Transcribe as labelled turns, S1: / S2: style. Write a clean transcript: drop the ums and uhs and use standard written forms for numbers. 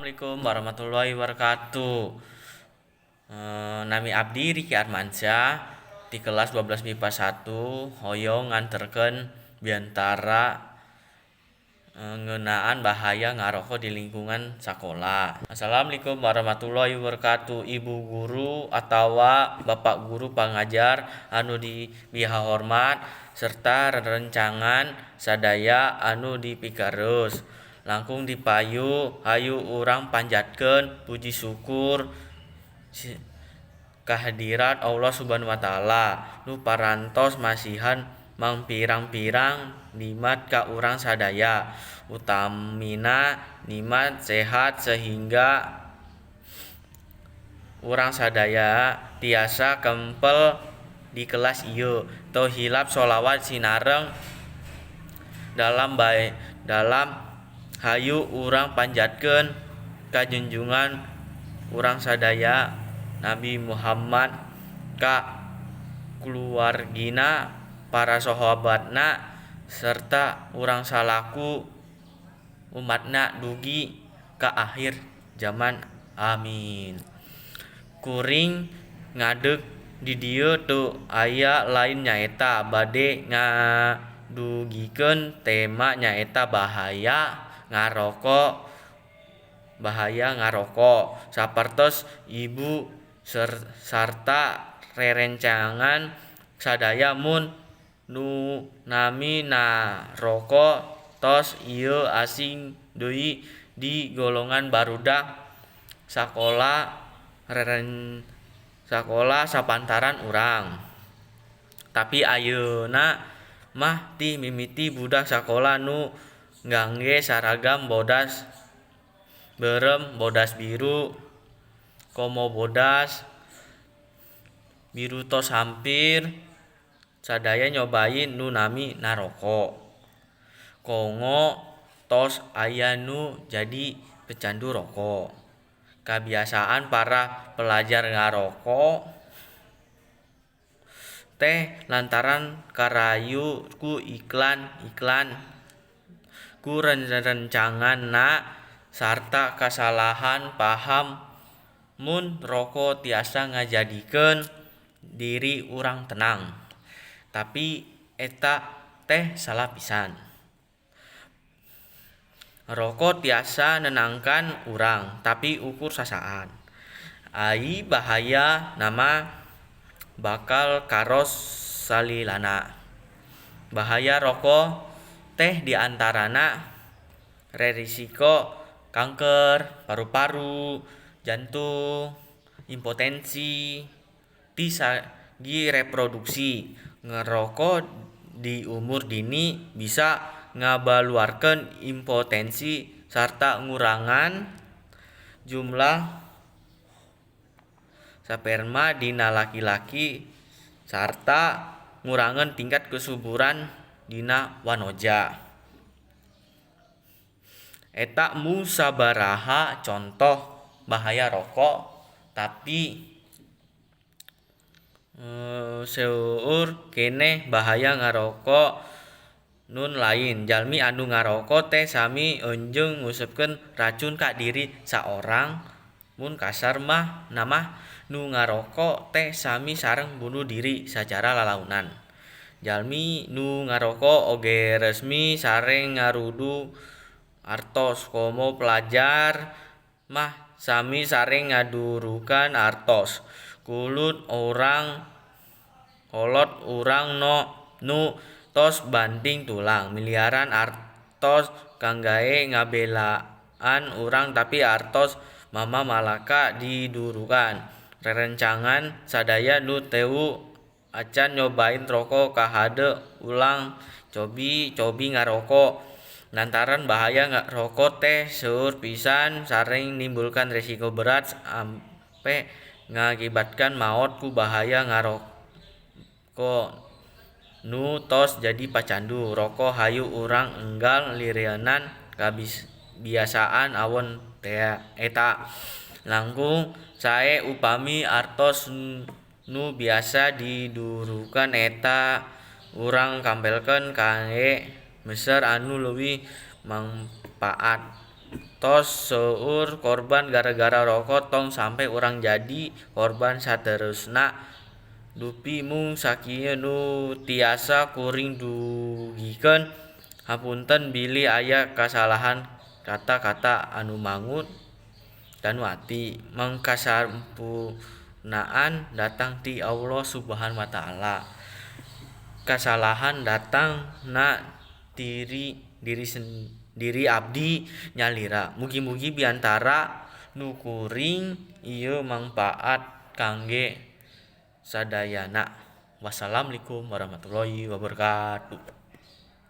S1: Assalamualaikum warahmatullahi wabarakatuh. Nami Abdi Riki Armansyah di kelas 12 MIPA 1 hoyong nganterkeun biantara ngeunaan bahaya ngarokok di lingkungan sekolah. Assalamualaikum warahmatullahi wabarakatuh. Ibu guru atawa bapak guru pangajar anu dibiha hormat serta rencangan sadaya anu dipikareus. Langkung dipayu hayu urang panjatkeun puji syukur kehadirat Allah Subhanahu wa taala nu parantos masihan mangpirang-pirang nikmat ka urang sadaya, utamina nikmat sehat sehingga urang sadaya tiasa kempel di kelas ieu teu hilap sholawat sinareng dalam hayu urang panjatkeun ka junjungan urang sadaya Nabi Muhammad, ka kulawargina, para sahabatna serta urang salaku umatna dugi ka akhir zaman. Amin. Kuring ngadeg di dieu teu aya lain nyaeta bade ngadugikeun tema nyaeta bahaya ngarokok sapertos ibu sarta rerencangan sadaya mun nu nami narokok tos ieu asing deui di golongan barudak sakola sapantaran urang. Tapi ayeuna mah ti mimiti budak sakola nu ngangge saragam bodas beureum, bodas biru, komo bodas biru tos hampir sadaya nyobain nu nami narokok. Kongo tos aya nu jadi pecandu rokok. Kebiasaan para pelajar ngarokok teh lantaran karayu ku iklan-iklan ku rencanganna sarta kasalahan paham mun rokok tiasa ngajadikeun diri urang tenang. Tapi eta teh salah pisan. Rokok tiasa nenangkan urang, tapi ukur sasaan. Ai bahaya nama bakal karos salilana. Bahaya rokok teh diantarana rerisiko kanker paru-paru, jantung, impotensi, ti sagi reproduksi. Ngerokok di umur dini bisa ngabaluarkeun impotensi sarta ngurangan jumlah sperma dina laki-laki sarta ngurangan tingkat kesuburan dina wanoja. Eta mu sabaraha contoh bahaya rokok, tapi seueur keneh bahaya ngarokok nun lain. Jalmi anu ngarokok teh sami eunjung ngusupkeun racun ka diri saorang. Mun kasar mah namah nu ngarokok teh sami sareng bunuh diri sacara lalaunan. Jalmi nu ngarokok oge resmi sareng ngarudu artos, komo pelajar mah sami sareng ngadurukan artos. Kolot urang nu tos banting tulang miliaran artos kanggae ngabelaan urang tapi artos mama malaka didurukan. Rerencangan sadaya nu teu acan nyobain rokok kahade ulang cobi ngarokok. Lantaran bahaya ngarokok teh seueur pisan sareng nimbulkan resiko berat ampe ngakibatkan maot ku bahaya ngarokok nu tos jadi pacandu. Rokok hayu urang enggal lireunan kabiasaan awon eta. Langkung sae upami artos nu biasa didurukan eta urang kampelkeun kangge meser anu leuwih mangpaat. tos seueur korban gara-gara rokok tong sampai urang jadi korban saterusna dupi mung sakieu nu tiasa kuring dugikeun hapunten bilih aya kasalahan kata-kata anu mangut danu ati mangkasampurnaan datang ti Allah Subhanahu wa taala. Kasalahan datang na diri abdi nyalira. Mugi-mugi biantara nu kuring ieu mangpaat kangge sadayana. Wassalamualaikum warahmatullahi wabarakatuh.